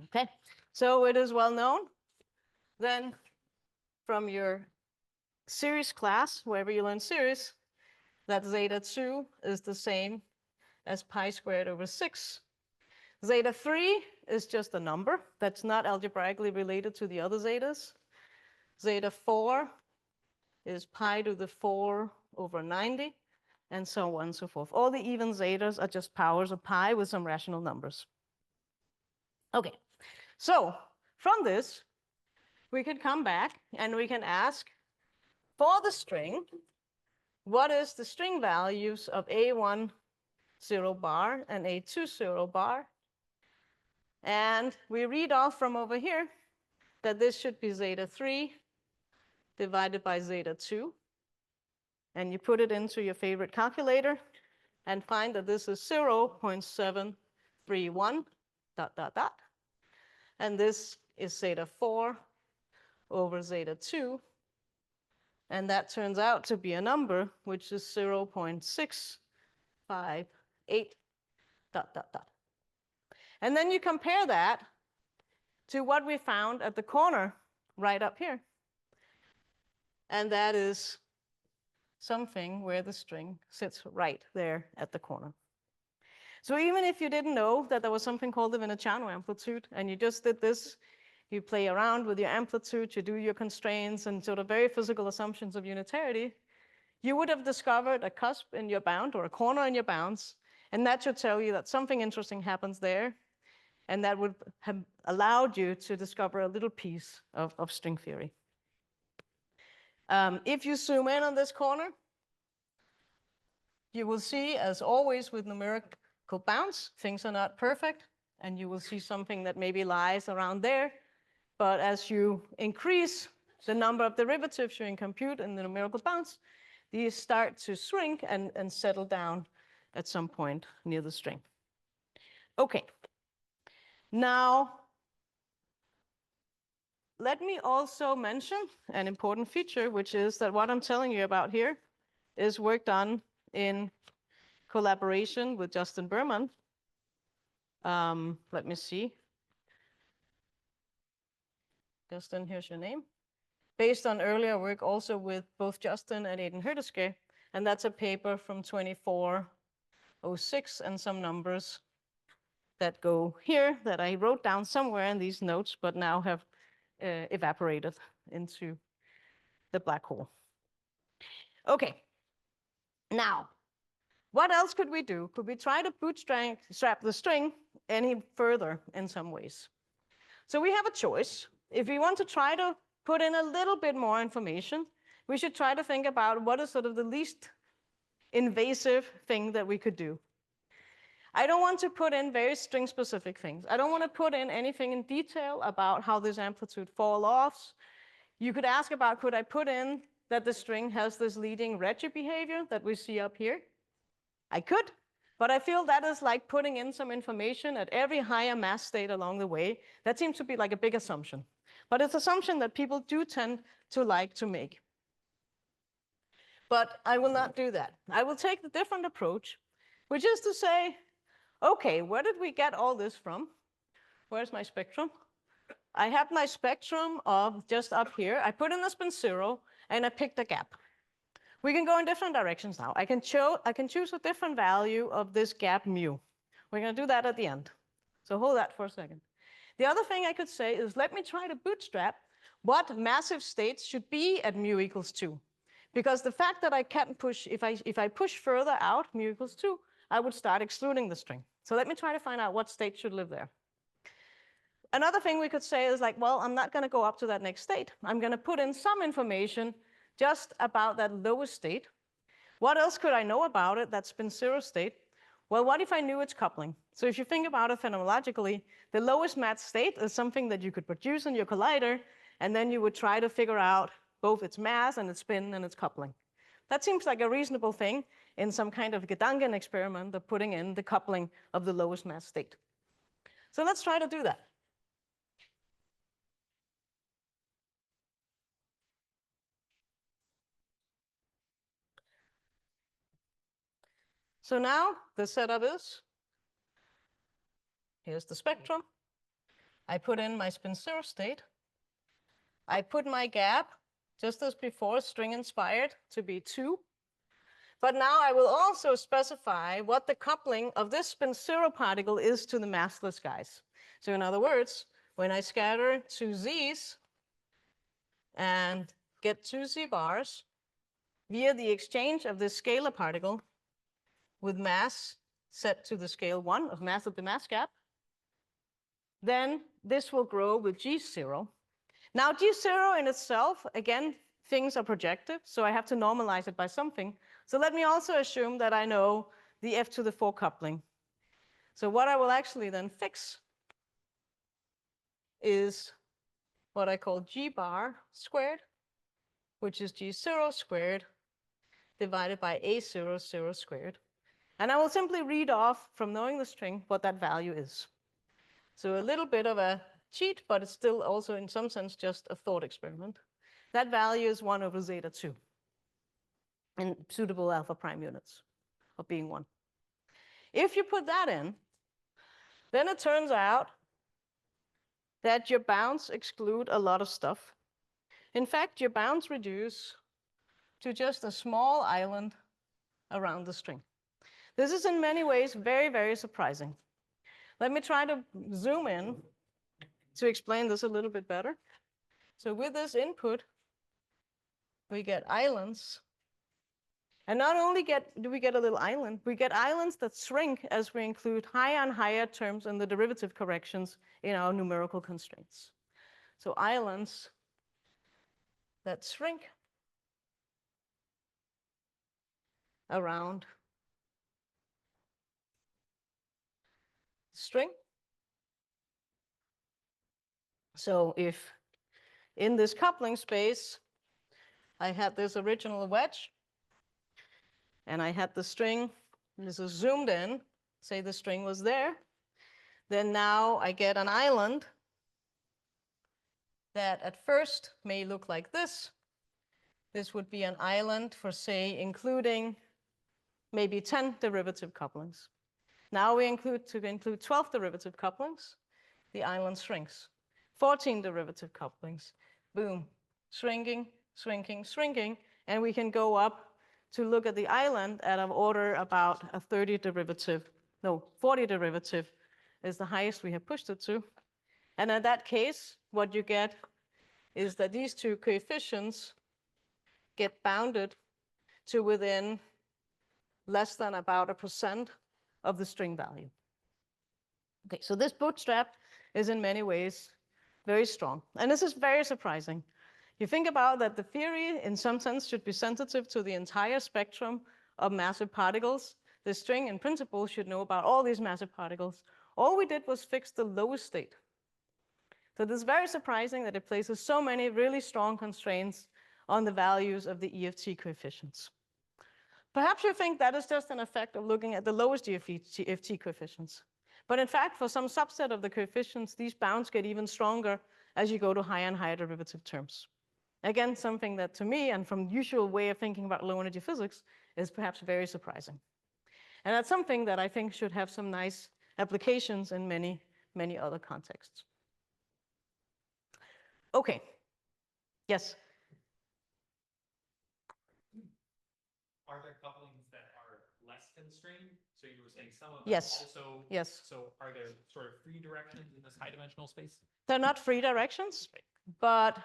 Okay, so it is well known then from your series class, wherever you learn series, that zeta 2 is the same as pi squared over 6. Zeta 3 is just a number that's not algebraically related to the other zetas. Zeta 4 is pi to the 4 over 90, and so on and so forth. All the even zetas are just powers of pi with some rational numbers. Okay, so from this, we can come back and we can ask, for the string, what is the string values of A1 0 bar and A2 0 bar? And we read off from over here that this should be zeta 3 divided by zeta 2. And you put it into your favorite calculator and find that this is 0.731 ... And this is zeta 4 over zeta 2. And that turns out to be a number which is 0.658 ... And then you compare that to what we found at the corner right up here. And that is something where the string sits right there at the corner. So even if you didn't know that there was something called the Venetiano amplitude, and you just did this, you play around with your amplitude, you do your constraints and sort of very physical assumptions of unitarity, you would have discovered a cusp in your bound or a corner in your bounds, and that should tell you that something interesting happens there, and that would have allowed you to discover a little piece of string theory. If you zoom in on this corner, you will see, as always with numerical bounds, things are not perfect, and you will see something that maybe lies around there. But as you increase the number of derivatives you can compute in the numerical bounds, these start to shrink and settle down at some point near the string. Okay. Now, let me also mention an important feature, which is that what I'm telling you about here is work done in collaboration with Justin Berman. Let me see. Justin, here's your name. Based on earlier work also with both Justin and Aiden Hurdeske, and that's a paper from 2406 and some numbers that go here that I wrote down somewhere in these notes, but now have evaporated into the black hole. Okay, now, what else could we do? Could we try to bootstrap the string any further in some ways? So we have a choice. If we want to try to put in a little bit more information, we should try to think about what is sort of the least invasive thing that we could do. I don't want to put in very string-specific things. I don't want to put in anything in detail about how this amplitude fall offs. You could ask about, could I put in that the string has this leading Regge behavior that we see up here? I could, but I feel that is like putting in some information at every higher mass state along the way. That seems to be like a big assumption. But it's an assumption that people do tend to like to make. But I will not do that. I will take the different approach, which is to say, okay, where did we get all this from? Where's my spectrum? I have my spectrum of just up here. I put in the spin 0, and I picked a gap. We can go in different directions now. I can choose a different value of this gap mu. We're going to do that at the end. So hold that for a second. The other thing I could say is, let me try to bootstrap what massive states should be at mu equals 2. Because the fact that I can't push, if I push further out mu equals 2, I would start excluding the string. So let me try to find out what state should live there. Another thing we could say is like, well, I'm not going to go up to that next state. I'm going to put in some information just about that lowest state. What else could I know about it, that spin 0 state? Well, what if I knew its coupling? So if you think about it phenomenologically, the lowest mass state is something that you could produce in your collider, and then you would try to figure out both its mass and its spin and its coupling. That seems like a reasonable thing in some kind of Gedanken experiment of putting in the coupling of the lowest mass state. So let's try to do that. So now the setup is, here's the spectrum. I put in my spin zero state. I put my gap, just as before, string inspired, to be 2. But now I will also specify what the coupling of this spin zero particle is to the massless guys. So in other words, when I scatter 2 z's and get 2 z bars via the exchange of this scalar particle with mass set to the scale 1 of mass at the mass gap, then this will grow with G0. Now G0 in itself, again, things are projective, so I have to normalize it by something. So let me also assume that I know the f to the 4 coupling. So what I will actually then fix is what I call G bar squared, which is G0 squared divided by A0 0 squared. And I will simply read off from knowing the string what that value is. So a little bit of a cheat, but it's still also in some sense just a thought experiment. That value is 1 over zeta 2 in suitable alpha prime units of being 1. If you put that in, then it turns out that your bounds exclude a lot of stuff. In fact, your bounds reduce to just a small island around the string. This is in many ways very, very surprising. Let me try to zoom in to explain this a little bit better. So with this input, we get islands. And not only do we get a little island, we get islands that shrink as we include higher and higher terms in the derivative corrections in our numerical constraints. So islands that shrink around the string. So if in this coupling space, I had this original wedge, and I had the string, this is zoomed in, say the string was there, then now I get an island that at first may look like this. This would be an island for, say, including maybe 10 derivative couplings. Now we include 12 derivative couplings, the island shrinks. 14 derivative couplings, boom, shrinking, shrinking, shrinking, and we can go up to look at the island at an order about a 40 derivative is the highest we have pushed it to. And in that case, what you get is that these two coefficients get bounded to within less than about 1% of the string value. Okay, so this bootstrap is in many ways very strong. And this is very surprising. You think about that the theory, in some sense, should be sensitive to the entire spectrum of massive particles. The string, in principle, should know about all these massive particles. All we did was fix the lowest state. So this is very surprising that it places so many really strong constraints on the values of the EFT coefficients. Perhaps you think that is just an effect of looking at the lowest EFT coefficients. But in fact, for some subset of the coefficients, these bounds get even stronger as you go to higher and higher derivative terms. Again, something that to me, and from the usual way of thinking about low energy physics, is perhaps very surprising. And that's something that I think should have some nice applications in many, many other contexts. Okay. Yes? Are there couplings that are less constrained? So you were saying some of them Yes. also. Yes. So are there sort of free directions in this high dimensional space? They're not free directions, but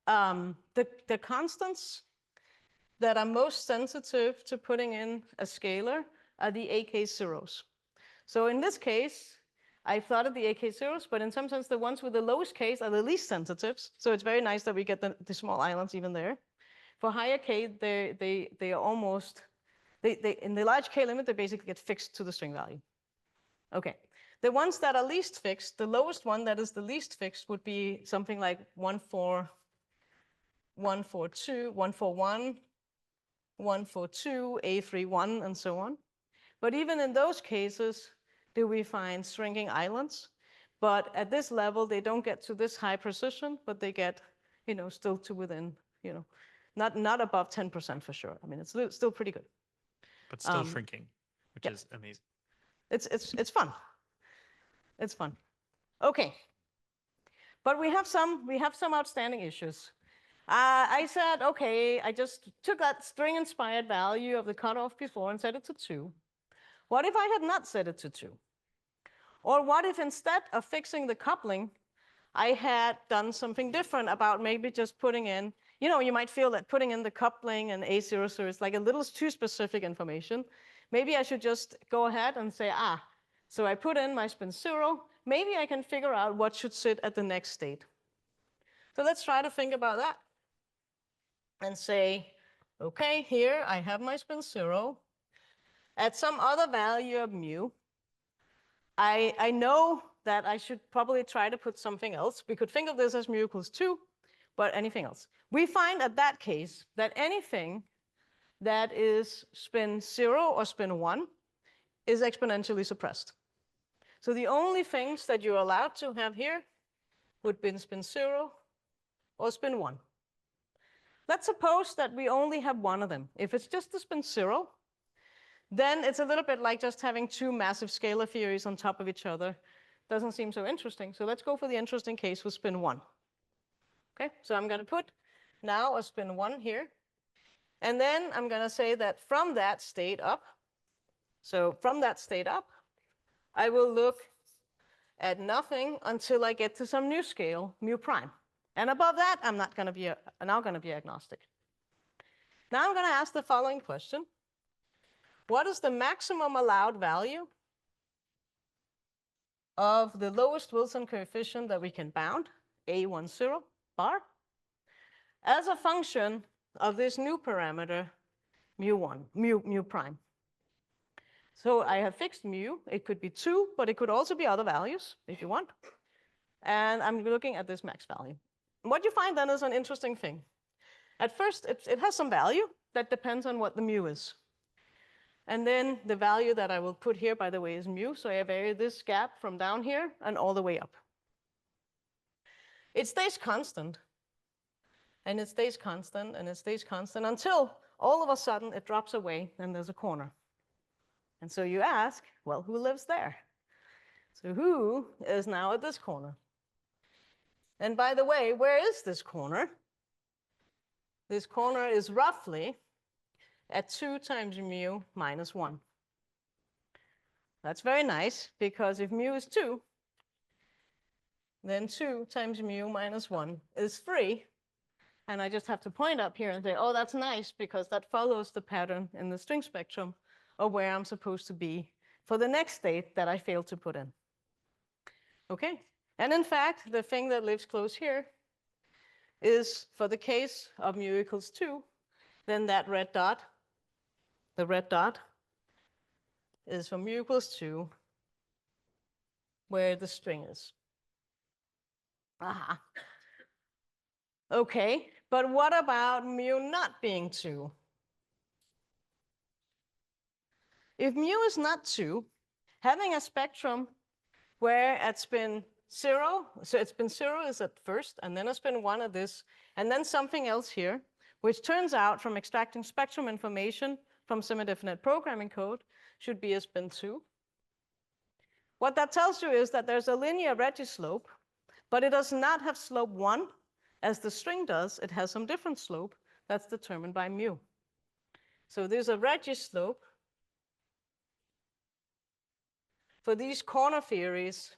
the constants that are most sensitive to putting in a scalar are the AK zeros. So in this case, I plotted the AK zeros, but in some sense, the ones with the lowest Ks are the least sensitives. So it's very nice that we get the small islands even there. For higher K, they are almost, in the large K limit, they basically get fixed to the string value. Okay. The ones that are least fixed, the lowest one that is the least fixed would be something like 141, 142, A31, and so on. But even in those cases, do we find shrinking islands? But at this level, they don't get to this high precision, but they get, still to within, not above 10% for sure. I mean, it's still pretty good. But still shrinking. which Yep. is amazing. It's fun. It's fun. Okay. But we have some outstanding issues. I said, okay, I just took that string-inspired value of the cutoff before and set it to 2. What if I had not set it to 2? Or what if instead of fixing the coupling, I had done something different about maybe just putting in, you might feel that putting in the coupling and A00 is like a little too specific information. Maybe I should just go ahead and say, so I put in my spin 0. Maybe I can figure out what should sit at the next state. So let's try to think about that and say, okay, here I have my spin 0. At some other value of mu, I know that I should probably try to put something else. We could think of this as mu equals 2, but anything else. We find at that case that anything that is spin 0 or spin 1 is exponentially suppressed. So the only things that you're allowed to have here would be spin 0 or spin 1. Let's suppose that we only have one of them. If it's just the spin 0, then it's a little bit like just having two massive scalar theories on top of each other. Doesn't seem so interesting. So let's go for the interesting case with spin 1. Okay, so I'm going to put now a spin 1 here. And then I'm going to say that from that state up, I will look at nothing until I get to some new scale, mu prime. And above that, I'm now going to be agnostic. Now I'm going to ask the following question. What is the maximum allowed value of the lowest Wilson coefficient that we can bound, A10 bar, as a function of this new parameter, mu prime? So I have fixed mu. It could be 2, but it could also be other values if you want. And I'm looking at this max value. What you find then is an interesting thing. At first, it has some value that depends on what the mu is. And then the value that I will put here, by the way, is mu. So I vary this gap from down here and all the way up. It stays constant. And it stays constant, and it stays constant until all of a sudden it drops away and there's a corner. And so you ask, well, who lives there? So who is now at this corner? And by the way, where is this corner? This corner is roughly at 2 times mu minus 1. That's very nice, because if mu is 2, then 2 times mu minus 1 is 3. And I just have to point up here and say, oh, that's nice, because that follows the pattern in the string spectrum of where I'm supposed to be for the next state that I failed to put in. Okay? And in fact, the thing that lives close here is for the case of mu equals 2, then that red dot, the red dot, is for mu equals 2, where the string is. Aha. Okay, but what about mu not being 2? If mu is not 2, having a spectrum where at spin 0, so at spin 0 is at first, and then a spin 1 at this, and then something else here, which turns out from extracting spectrum information from semi-definite programming code should be a spin 2. What that tells you is that there's a linear registry-slope, but it does not have slope 1 as the string does. It has some different slope that's determined by mu. So there's a registry-slope for these corner theories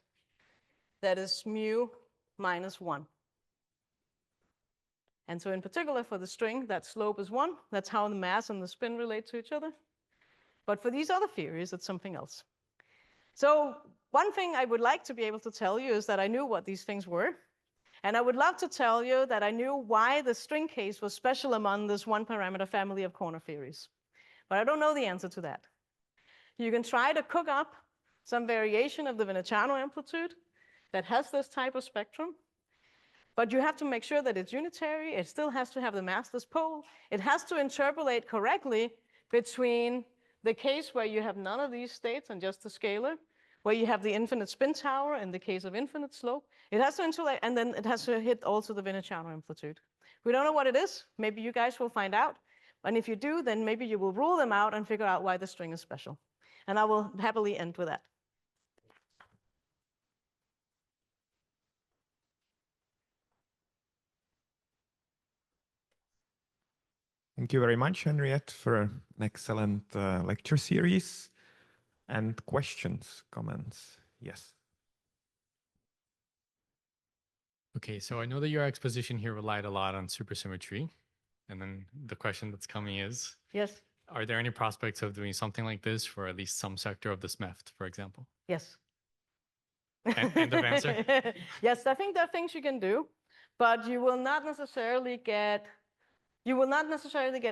that is mu minus 1. And so in particular for the string, that slope is 1. That's how the mass and the spin relate to each other. But for these other theories, it's something else. So one thing I would like to be able to tell you is that I knew what these things were. And I would love to tell you that I knew why the string case was special among this one parameter family of corner theories. But I don't know the answer to that. You can try to cook up some variation of the Veneciano amplitude that has this type of spectrum. But you have to make sure that it's unitary. It still has to have the massless pole. It has to interpolate correctly between the case where you have none of these states and just the scalar, where you have the infinite spin tower in the case of infinite slope. It has to interpolate, and then it has to hit also the Veneciano amplitude. We don't know what it is. Maybe you guys will find out. And if you do, then maybe you will rule them out and figure out why the string is special. And I will happily end with that. Thank you very much, Henriette, for an excellent lecture series. And questions, comments? Yes. Okay, so I know that your exposition here relied a lot on supersymmetry. And then the question that's coming is, Yes, are there any prospects of doing something like this for at least some sector of the SMEFT, for example? yes. End of answer? Yes, I think there are things you can do, but you will not necessarily get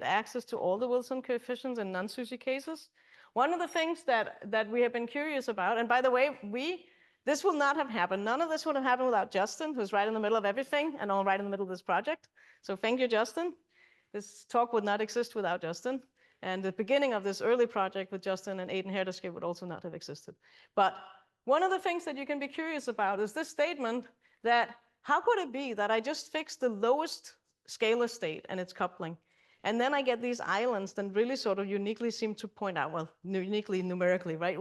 access to all the Wilson coefficients in non-SUSY cases. One of the things that we have been curious about, and by the way, this will not have happened. None of this would have happened without Justin, who's right in the middle of everything and all right in the middle of this project. So thank you, Justin. This talk would not exist without Justin. And the beginning of this early project with Justin and Aiden Herderske would also not have existed. But one of the things that you can be curious about is this statement that how could it be that I just fixed the lowest scalar state and its coupling, and then I get these islands that really sort of uniquely seem to point out, well, uniquely numerically, right?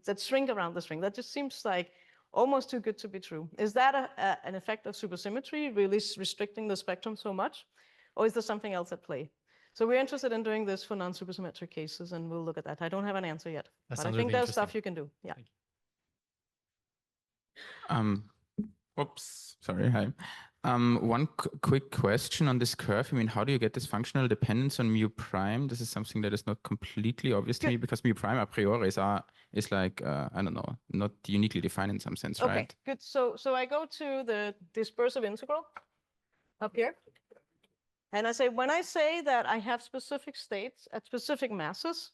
That shrink around the string. That just seems like almost too good to be true. Is that an effect of supersymmetry really restricting the spectrum so much? Or is there something else at play? So we're interested in doing this for non-supersymmetric cases, and we'll look at that. I don't have an answer yet, That but I sounds think really there's stuff interesting. you can do. Yeah. Oops, sorry, hi. One quick question on this curve. I mean, how do you get this functional dependence on mu prime? This is something that is not completely obvious to me because mu prime a priori is like, I don't know, not uniquely defined in some sense, Okay, right? good. So I go to the dispersive integral up here. And I say, when I say that I have specific states at specific masses,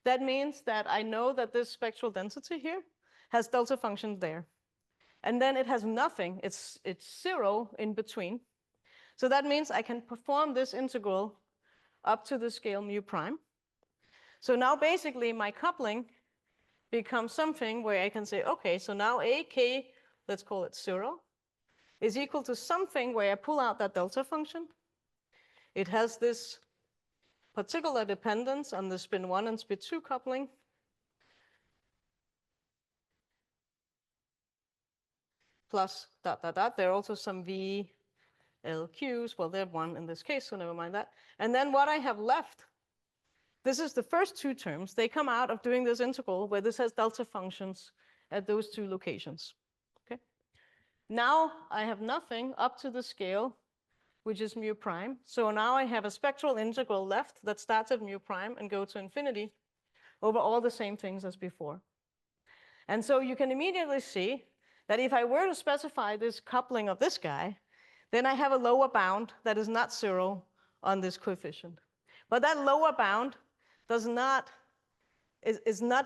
that means that I know that this spectral density here has delta functions there. And then it has nothing, it's 0 in between. So that means I can perform this integral up to the scale mu prime. So now basically my coupling becomes something where I can say, okay, so now AK, let's call it 0, is equal to something where I pull out that delta function. It has this particular dependence on the spin 1 and spin 2 coupling. Plus dot, dot, dot. There are also some VLQs. Well, they're 1 in this case, so never mind that. And then what I have left, this is the first two terms. They come out of doing this integral where this has delta functions at those two locations. Okay. Now I have nothing up to the scale, which is mu prime. So now I have a spectral integral left that starts at mu prime and go to infinity over all the same things as before. And so you can immediately see that if I were to specify this coupling of this guy, then I have a lower bound that is not 0 on this coefficient. But that lower bound is not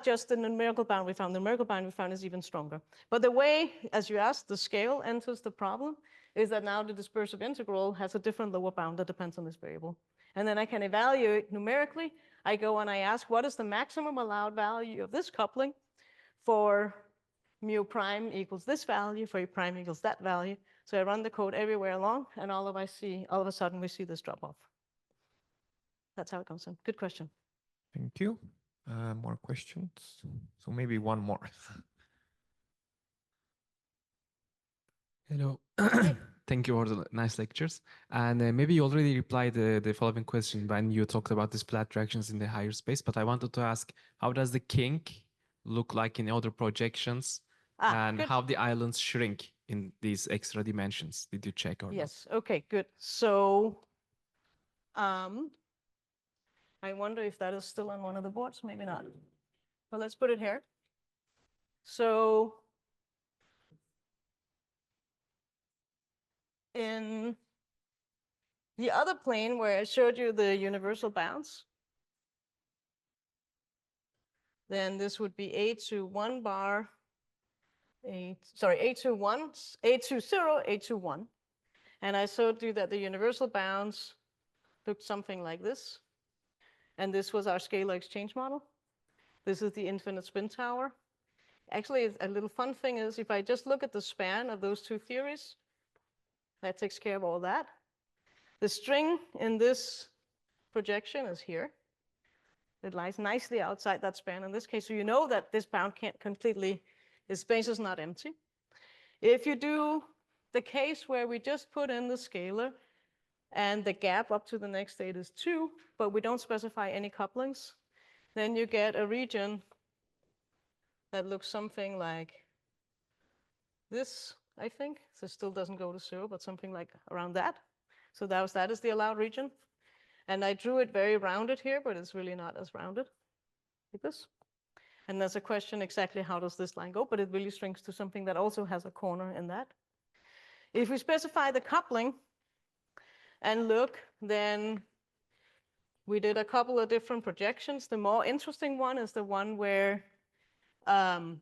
just the numerical bound we found. The numerical bound we found is even stronger. But the way, as you asked, the scale enters the problem is that now the dispersive integral has a different lower bound that depends on this variable. And then I can evaluate numerically. I go and I ask, what is the maximum allowed value of this coupling for mu prime equals this value, for a prime equals that value. So I run the code everywhere along, and all of a sudden we see this drop off. That's how it comes in. Good question. Thank you. More questions? So maybe one more. Hello. Thank you for the nice lectures. And maybe you already replied the following question when you talked about the splat directions in the higher space, but I wanted to ask, how does the kink look like in other projections? And good. how the islands shrink in these extra dimensions? Did you check or Yes. Okay, good. So I wonder if that is still on one of the boards. Maybe not. Well, let's put it here. So in the other plane where I showed you the universal bounds, then this would be A21 bar, A21, A20, A21. And I showed you that the universal bounds looked something like this. And this was our scalar exchange model. This is the infinite spin tower. Actually, a little fun thing is if I just look at the span of those two theories, that takes care of all that. The string in this projection is here. It lies nicely outside that span in this case. So you know that this bound can't completely, the space is not empty. If you do the case where we just put in the scalar and the gap up to the next state is 2, but we don't specify any couplings, then you get a region that looks something like this, I think. So it still doesn't go to 0, but something like around that. So that is the allowed region. And I drew it very rounded here, but it's really not as rounded, like this. And there's a question exactly how does this line go, but it really shrinks to something that also has a corner in that. If we specify the coupling and look, then we did a couple of different projections. The more interesting one is the one where the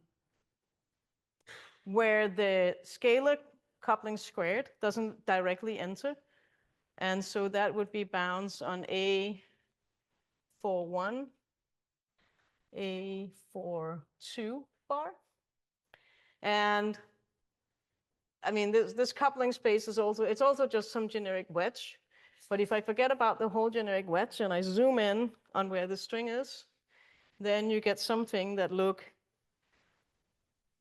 scalar coupling squared doesn't directly enter. And so that would be bounds on A41, A42 bar. And I mean, this coupling space is also, it's also just some generic wedge. But if I forget about the whole generic wedge and I zoom in on where the string is, then you get something that look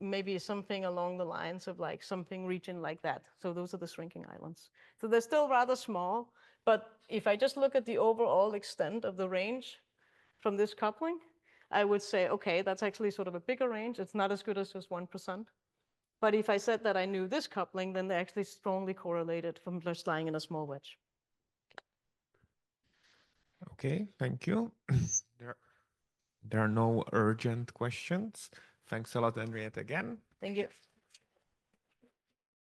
maybe something along the lines of like something region like that. So those are the shrinking islands. So they're still rather small, but if I just look at the overall extent of the range from this coupling, I would say, okay, that's actually sort of a bigger range. It's not as good as just 1%. But if I said that I knew this coupling, then they're actually strongly correlated from just lying in a small wedge. Okay, thank you. There are no urgent questions. Thanks a lot, Henriette, again. Thank you.